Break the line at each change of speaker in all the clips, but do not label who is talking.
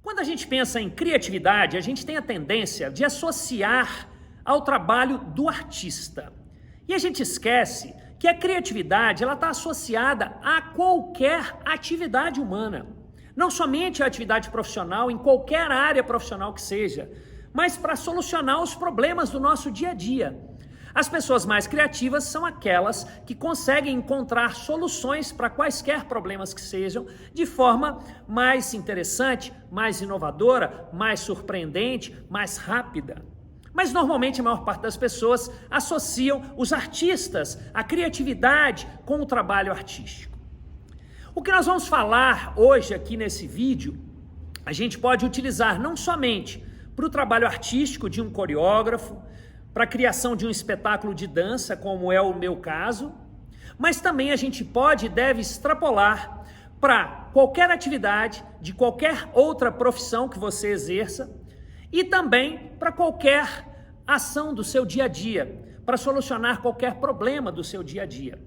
Quando a gente pensa em criatividade, a gente tem a tendência de associar ao trabalho do artista. E a gente esquece que a criatividade está associada a qualquer atividade humana. Não somente a atividade profissional, em qualquer área profissional que seja, mas para solucionar os problemas do nosso dia a dia. As pessoas mais criativas são aquelas que conseguem encontrar soluções para quaisquer problemas que sejam de forma mais interessante, mais inovadora, mais surpreendente, mais rápida. Mas normalmente a maior parte das pessoas associam os artistas, a criatividade com o trabalho artístico. O que nós vamos falar hoje aqui nesse vídeo, a gente pode utilizar não somente para o trabalho artístico de um coreógrafo, para a criação de um espetáculo de dança, como é o meu caso, mas também a gente pode e deve extrapolar para qualquer atividade de qualquer outra profissão que você exerça e também para qualquer ação do seu dia a dia, para solucionar qualquer problema do seu dia a dia.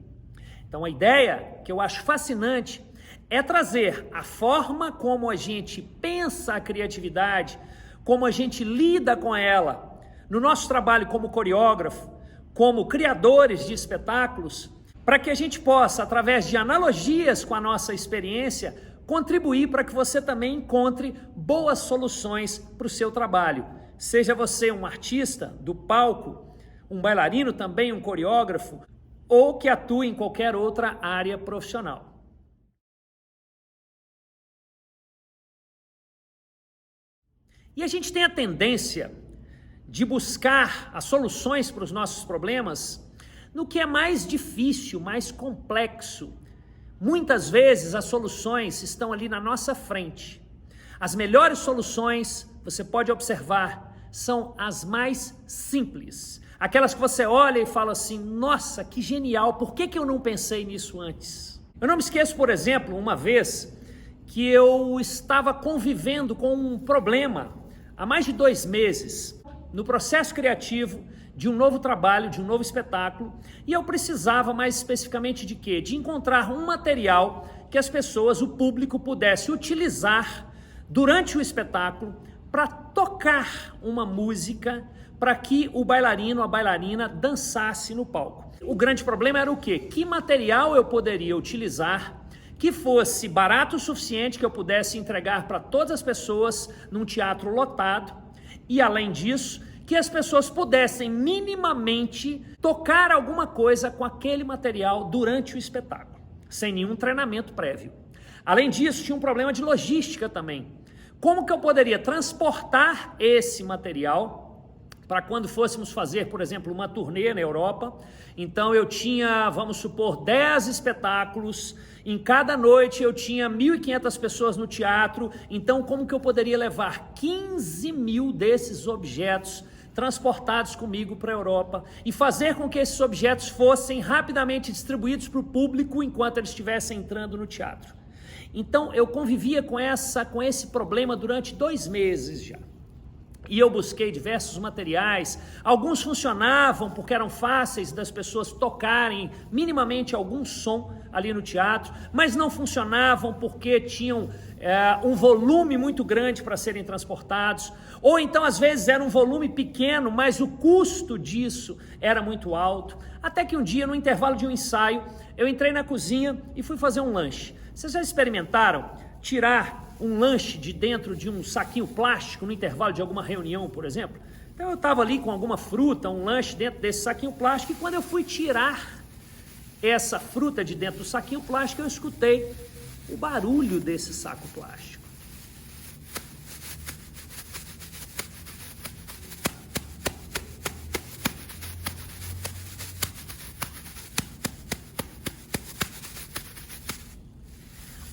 Então a ideia que eu acho fascinante é trazer a forma como a gente pensa a criatividade, como a gente lida com ela, no nosso trabalho como coreógrafo, como criadores de espetáculos, para que a gente possa, através de analogias com a nossa experiência, contribuir para que você também encontre boas soluções para o seu trabalho. Seja você um artista do palco, um bailarino também, um coreógrafo, ou que atue em qualquer outra área profissional. E a gente tem a tendência de buscar as soluções para os nossos problemas no que é mais difícil, mais complexo. Muitas vezes as soluções estão ali na nossa frente. As melhores soluções, você pode observar, são as mais simples. Aquelas que você olha e fala assim, nossa, que genial, por que eu não pensei nisso antes? Eu não me esqueço, por exemplo, uma vez que eu estava convivendo com um problema há mais de 2 meses, no processo criativo de um novo trabalho, de um novo espetáculo, e eu precisava mais especificamente de quê? De encontrar um material que as pessoas, o público, pudesse utilizar durante o espetáculo para tocar uma música para que o bailarino, a bailarina dançasse no palco. O grande problema era o quê? Que material eu poderia utilizar que fosse barato o suficiente que eu pudesse entregar para todas as pessoas num teatro lotado, e além disso, que as pessoas pudessem minimamente tocar alguma coisa com aquele material durante o espetáculo, sem nenhum treinamento prévio. Além disso, tinha um problema de logística também. Como que eu poderia transportar esse material para quando fôssemos fazer, por exemplo, uma turnê na Europa? Então eu tinha, vamos supor, 10 espetáculos, em cada noite eu tinha 1.500 pessoas no teatro, então como que eu poderia levar 15 mil desses objetos transportados comigo para a Europa e fazer com que esses objetos fossem rapidamente distribuídos para o público enquanto eles estivessem entrando no teatro? Então eu convivia com esse problema durante 2 meses já. E eu busquei diversos materiais, alguns funcionavam porque eram fáceis das pessoas tocarem minimamente algum som ali no teatro, mas não funcionavam porque tinham um volume muito grande para serem transportados, ou então às vezes era um volume pequeno, mas o custo disso era muito alto, até que um dia, no intervalo de um ensaio, eu entrei na cozinha e fui fazer um lanche. Vocês já experimentaram tirar um lanche de dentro de um saquinho plástico no intervalo de alguma reunião, por exemplo? Então eu estava ali com alguma fruta, um lanche dentro desse saquinho plástico, e quando eu fui tirar essa fruta de dentro do saquinho plástico, eu escutei o barulho desse saco plástico.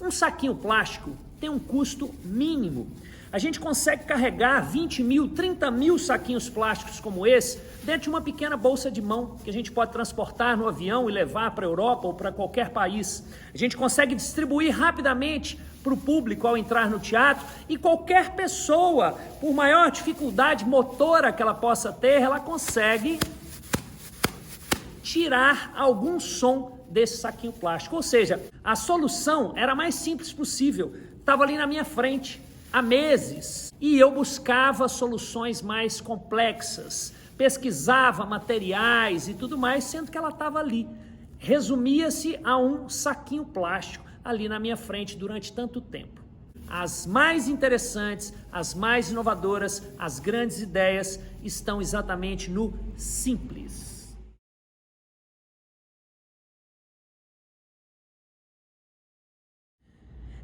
Um saquinho plástico tem um custo mínimo. A gente consegue carregar 20 mil, 30 mil saquinhos plásticos como esse dentro de uma pequena bolsa de mão que a gente pode transportar no avião e levar para a Europa ou para qualquer país. A gente consegue distribuir rapidamente para o público ao entrar no teatro, e qualquer pessoa, por maior dificuldade motora que ela possa ter, ela consegue tirar algum som desse saquinho plástico. Ou seja, a solução era a mais simples possível, estava ali na minha frente. há meses e eu buscava soluções mais complexas, pesquisava materiais e tudo mais, sendo que ela estava ali. Resumia-se a um saquinho plástico ali na minha frente durante tanto tempo. As mais interessantes, as mais inovadoras, as grandes ideias estão exatamente no simples.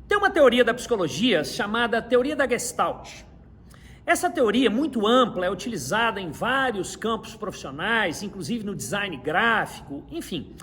Tem uma teoria da psicologia chamada teoria da Gestalt. Essa teoria muito ampla é utilizada em vários campos profissionais, inclusive no design gráfico, enfim.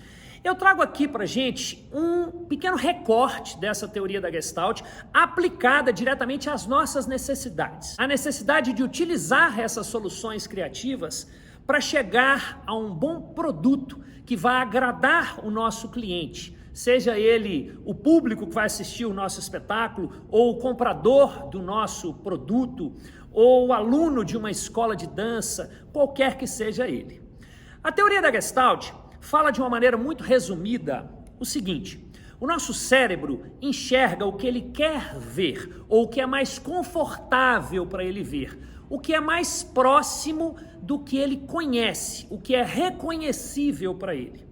Eu trago aqui para a gente um pequeno recorte dessa teoria da Gestalt aplicada diretamente às nossas necessidades. A necessidade de utilizar essas soluções criativas para chegar a um bom produto que vai agradar o nosso cliente, seja ele o público que vai assistir o nosso espetáculo, ou o comprador do nosso produto, ou o aluno de uma escola de dança, qualquer que seja ele. A teoria da Gestalt fala de uma maneira muito resumida o seguinte: o nosso cérebro enxerga o que ele quer ver, ou o que é mais confortável para ele ver, o que é mais próximo do que ele conhece, o que é reconhecível para ele.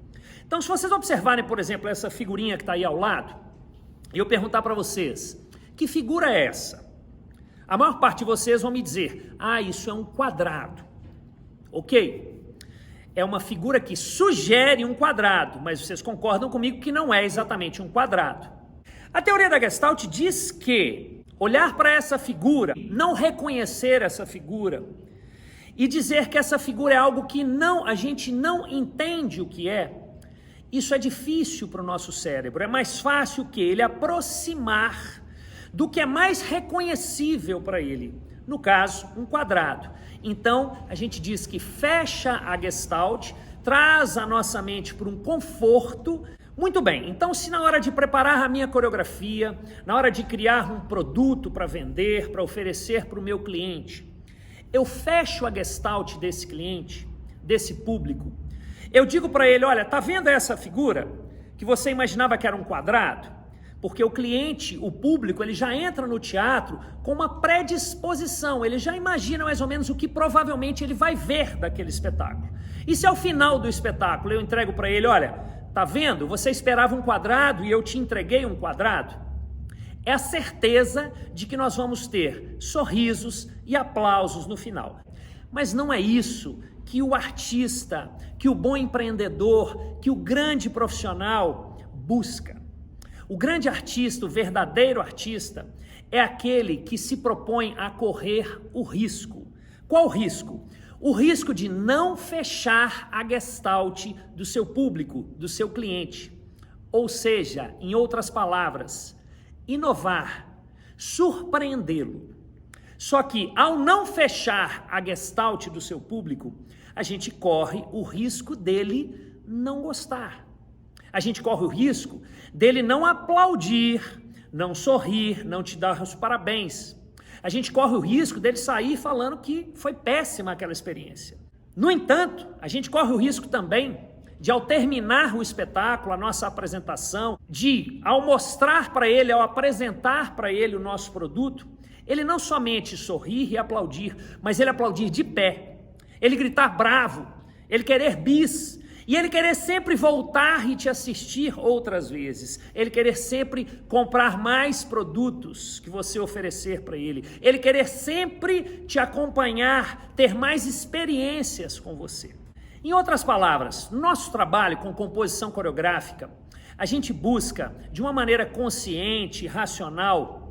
Então, se vocês observarem, por exemplo, essa figurinha que está aí ao lado, e eu perguntar para vocês, que figura é essa? A maior parte de vocês vão me dizer, isso é um quadrado. Ok? É uma figura que sugere um quadrado, mas vocês concordam comigo que não é exatamente um quadrado. A teoria da Gestalt diz que olhar para essa figura, não reconhecer essa figura e dizer que essa figura é algo que a gente não entende o que é, isso é difícil para o nosso cérebro. É mais fácil que ele aproximar do que é mais reconhecível para ele. No caso, um quadrado. Então, a gente diz que fecha a Gestalt, traz a nossa mente para um conforto. Muito bem, então se na hora de preparar a minha coreografia, na hora de criar um produto para vender, para oferecer para o meu cliente, eu fecho a Gestalt desse cliente, desse público, eu digo para ele, olha, tá vendo essa figura que você imaginava que era um quadrado? Porque o cliente, o público, ele já entra no teatro com uma predisposição, ele já imagina mais ou menos o que provavelmente ele vai ver daquele espetáculo. E se ao final do espetáculo eu entrego para ele, olha, tá vendo? Você esperava um quadrado e eu te entreguei um quadrado? É a certeza de que nós vamos ter sorrisos e aplausos no final. Mas não é isso que o artista, que o bom empreendedor, que o grande profissional busca. O grande artista, o verdadeiro artista, é aquele que se propõe a correr o risco. Qual risco? O risco de não fechar a Gestalt do seu público, do seu cliente. Ou seja, em outras palavras, inovar, surpreendê-lo. Só que ao não fechar a Gestalt do seu público, a gente corre o risco dele não gostar. A gente corre o risco dele não aplaudir, não sorrir, não te dar os parabéns. A gente corre o risco dele sair falando que foi péssima aquela experiência. No entanto, a gente corre o risco também de, ao terminar o espetáculo, a nossa apresentação, ao mostrar para ele, ao apresentar para ele o nosso produto, ele não somente sorrir e aplaudir, mas ele aplaudir de pé, ele gritar bravo, ele querer bis, e ele querer sempre voltar e te assistir outras vezes. Ele querer sempre comprar mais produtos que você oferecer para ele. Ele querer sempre te acompanhar, ter mais experiências com você. Em outras palavras, no nosso trabalho com composição coreográfica, a gente busca, de uma maneira consciente e racional,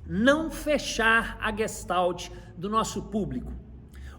não fechar a Gestalt do nosso público.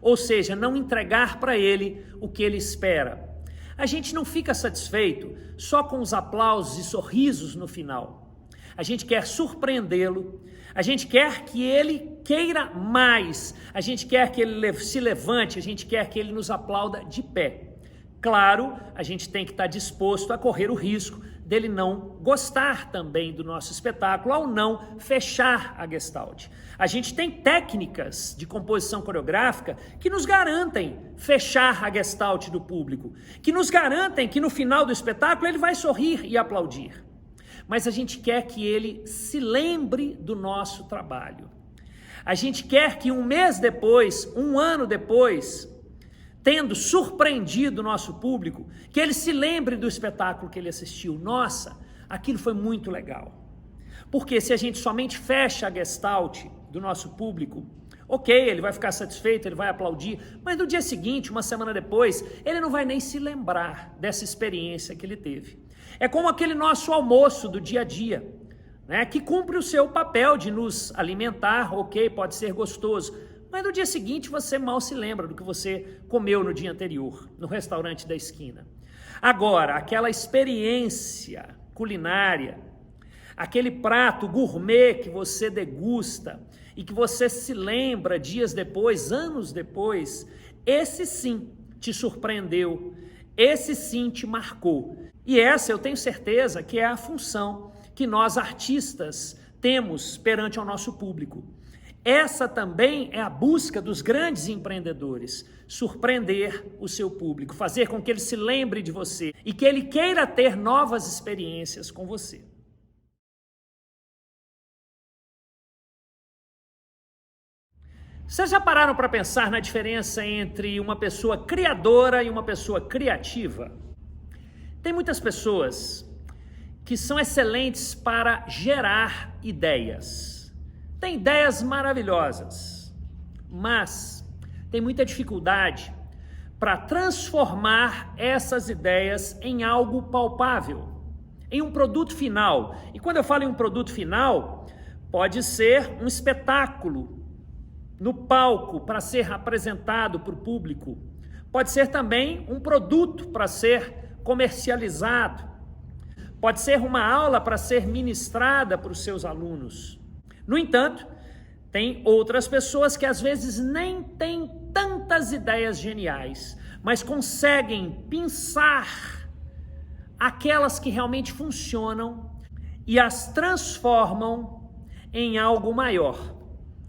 Ou seja, não entregar para ele o que ele espera. A gente não fica satisfeito só com os aplausos e sorrisos no final. A gente quer surpreendê-lo, a gente quer que ele queira mais, a gente quer que ele se levante, a gente quer que ele nos aplauda de pé. Claro, a gente tem que estar disposto a correr o risco dele não gostar também do nosso espetáculo ao não fechar a Gestalt. A gente tem técnicas de composição coreográfica que nos garantem fechar a Gestalt do público, que nos garantem que no final do espetáculo ele vai sorrir e aplaudir. Mas a gente quer que ele se lembre do nosso trabalho. A gente quer que um mês depois, um ano depois, tendo surpreendido o nosso público, que ele se lembre do espetáculo que ele assistiu. Nossa, aquilo foi muito legal. Porque se a gente somente fecha a gestalt do nosso público, ok, ele vai ficar satisfeito, ele vai aplaudir, mas no dia seguinte, uma semana depois, ele não vai nem se lembrar dessa experiência que ele teve. É como aquele nosso almoço do dia a dia, né, que cumpre o seu papel de nos alimentar, ok, pode ser gostoso, mas no dia seguinte você mal se lembra do que você comeu no dia anterior, no restaurante da esquina. Agora, aquela experiência culinária, aquele prato gourmet que você degusta e que você se lembra dias depois, anos depois, esse sim te surpreendeu, esse sim te marcou. E essa eu tenho certeza que é a função que nós artistas temos perante ao nosso público. Essa também é a busca dos grandes empreendedores, surpreender o seu público, fazer com que ele se lembre de você e que ele queira ter novas experiências com você. Vocês já pararam para pensar na diferença entre uma pessoa criadora e uma pessoa criativa? Tem muitas pessoas que são excelentes para gerar ideias. Tem ideias maravilhosas, mas tem muita dificuldade para transformar essas ideias em algo palpável, em um produto final. E quando eu falo em um produto final, pode ser um espetáculo no palco para ser apresentado para o público. Pode ser também um produto para ser comercializado. Pode ser uma aula para ser ministrada para os seus alunos. No entanto, tem outras pessoas que às vezes nem têm tantas ideias geniais, mas conseguem pensar aquelas que realmente funcionam e as transformam em algo maior,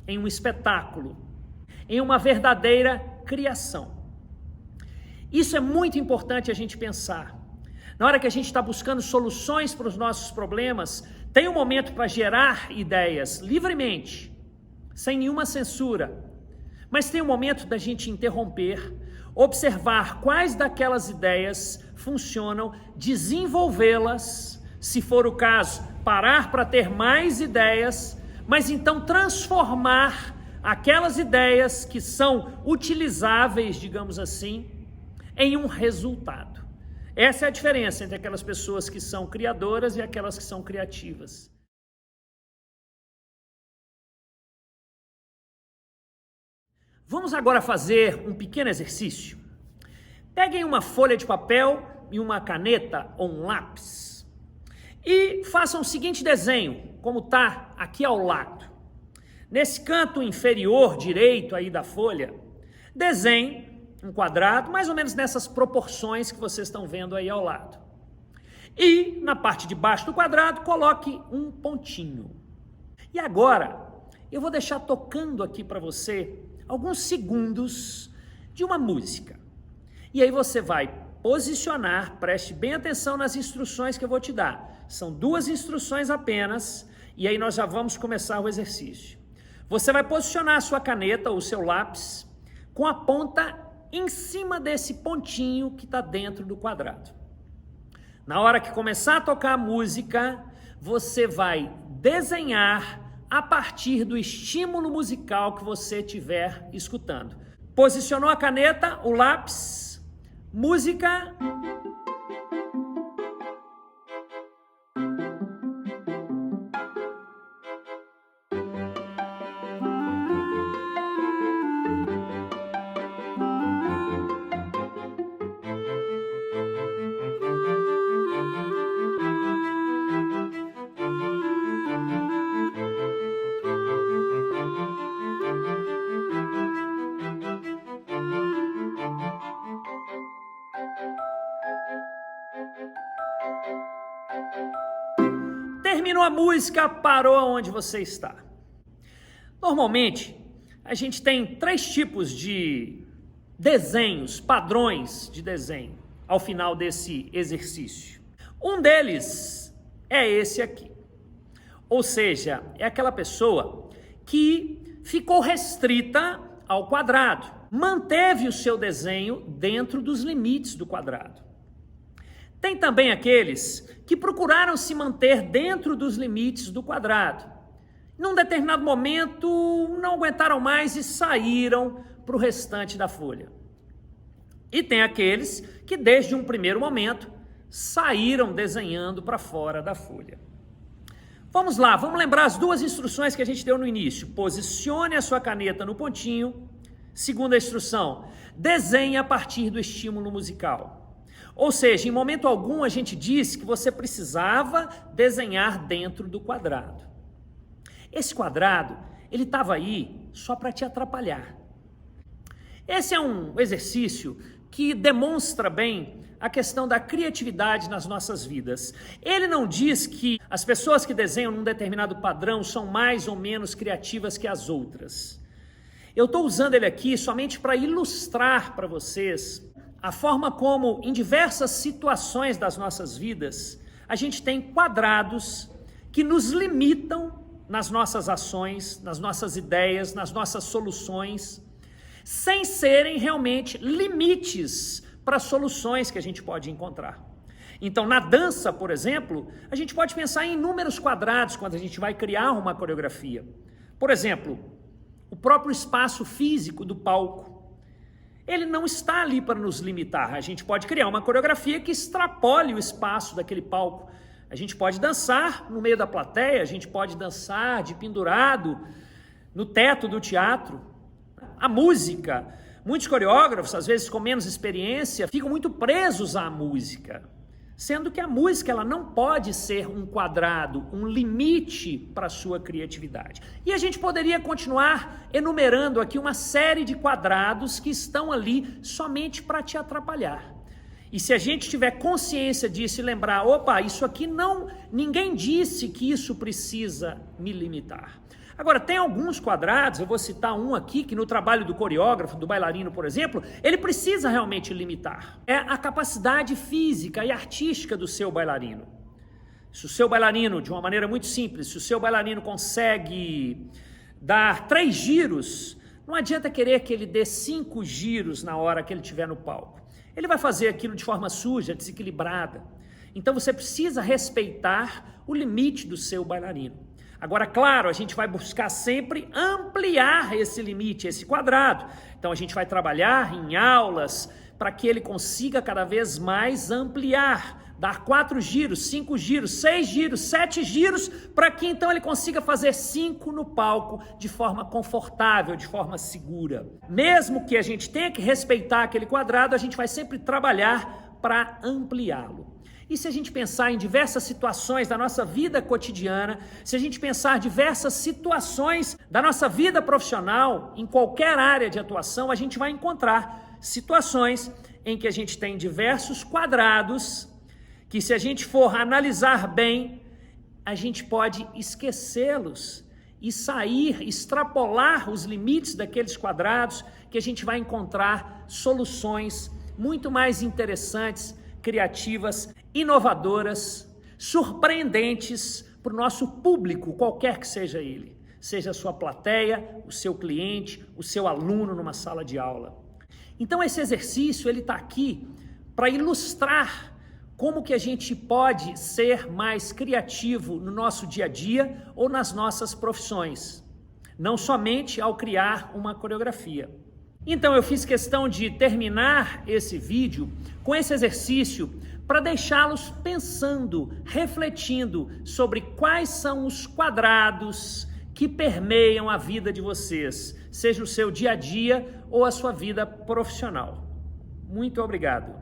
em um espetáculo, em uma verdadeira criação. Isso é muito importante a gente pensar. Na hora que a gente está buscando soluções para os nossos problemas, tem um momento para gerar ideias livremente, sem nenhuma censura, mas tem um momento da gente interromper, observar quais daquelas ideias funcionam, desenvolvê-las, se for o caso, parar para ter mais ideias, mas então transformar aquelas ideias que são utilizáveis, digamos assim, em um resultado. Essa é a diferença entre aquelas pessoas que são criadoras e aquelas que são criativas. Vamos agora fazer um pequeno exercício. Peguem uma folha de papel e uma caneta ou um lápis e façam o seguinte desenho, como está aqui ao lado. Nesse canto inferior direito aí da folha, desenhe um quadrado, mais ou menos nessas proporções que vocês estão vendo aí ao lado. E na parte de baixo do quadrado, coloque um pontinho. E agora, eu vou deixar tocando aqui para você alguns segundos de uma música. E aí você vai posicionar, preste bem atenção nas instruções que eu vou te dar. São 2 instruções apenas, e aí nós já vamos começar o exercício. Você vai posicionar a sua caneta ou o seu lápis com a ponta em cima desse pontinho que está dentro do quadrado. Na hora que começar a tocar a música, você vai desenhar a partir do estímulo musical que você estiver escutando. Posicionou a caneta, o lápis, música. Terminou a música, parou onde você está. Normalmente, a gente tem 3 tipos de desenhos, padrões de desenho, ao final desse exercício. Um deles é esse aqui. Ou seja, é aquela pessoa que ficou restrita ao quadrado. Manteve o seu desenho dentro dos limites do quadrado. Tem também aqueles que procuraram se manter dentro dos limites do quadrado. Num determinado momento, não aguentaram mais e saíram para o restante da folha. E tem aqueles que, desde um primeiro momento, saíram desenhando para fora da folha. Vamos lá, vamos lembrar as duas instruções que a gente deu no início. Posicione a sua caneta no pontinho. Segunda instrução, desenhe a partir do estímulo musical. Ou seja, em momento algum a gente disse que você precisava desenhar dentro do quadrado. Esse quadrado, ele estava aí só para te atrapalhar. Esse é um exercício que demonstra bem a questão da criatividade nas nossas vidas. Ele não diz que as pessoas que desenham num determinado padrão são mais ou menos criativas que as outras. Eu estou usando ele aqui somente para ilustrar para vocês a forma como, em diversas situações das nossas vidas, a gente tem quadrados que nos limitam nas nossas ações, nas nossas ideias, nas nossas soluções, sem serem realmente limites para soluções que a gente pode encontrar. Então, na dança, por exemplo, a gente pode pensar em inúmeros quadrados quando a gente vai criar uma coreografia. Por exemplo, o próprio espaço físico do palco. Ele não está ali para nos limitar. A gente pode criar uma coreografia que extrapole o espaço daquele palco. A gente pode dançar no meio da plateia, a gente pode dançar de pendurado no teto do teatro. A música, muitos coreógrafos, às vezes com menos experiência, ficam muito presos à música, sendo que a música ela não pode ser um quadrado, um limite para a sua criatividade. E a gente poderia continuar enumerando aqui uma série de quadrados que estão ali somente para te atrapalhar. E se a gente tiver consciência disso e lembrar, opa, isso aqui não, ninguém disse que isso precisa me limitar. Agora, tem alguns quadrados, eu vou citar um aqui, que no trabalho do coreógrafo, do bailarino, por exemplo, ele precisa realmente limitar. É a capacidade física e artística do seu bailarino. Se o seu bailarino, de uma maneira muito simples, se o seu bailarino consegue dar 3 giros, não adianta querer que ele dê 5 giros na hora que ele estiver no palco. Ele vai fazer aquilo de forma suja, desequilibrada. Então você precisa respeitar o limite do seu bailarino. Agora, claro, a gente vai buscar sempre ampliar esse limite, esse quadrado. Então a gente vai trabalhar em aulas para que ele consiga cada vez mais ampliar, dar 4 giros, 5 giros, 6 giros, 7 giros, para que então ele consiga fazer 5 no palco de forma confortável, de forma segura. Mesmo que a gente tenha que respeitar aquele quadrado, a gente vai sempre trabalhar para ampliá-lo. E se a gente pensar em diversas situações da nossa vida cotidiana, se a gente pensar em diversas situações da nossa vida profissional, em qualquer área de atuação, a gente vai encontrar situações em que a gente tem diversos quadrados que, se a gente for analisar bem, a gente pode esquecê-los e sair, extrapolar os limites daqueles quadrados, que a gente vai encontrar soluções muito mais interessantes, criativas, inovadoras, surpreendentes para o nosso público, qualquer que seja ele. Seja a sua plateia, o seu cliente, o seu aluno numa sala de aula. Então esse exercício ele está aqui para ilustrar como que a gente pode ser mais criativo no nosso dia a dia ou nas nossas profissões, não somente ao criar uma coreografia. Então eu fiz questão de terminar esse vídeo com esse exercício para deixá-los pensando, refletindo sobre quais são os quadrados que permeiam a vida de vocês, seja o seu dia a dia ou a sua vida profissional. Muito obrigado.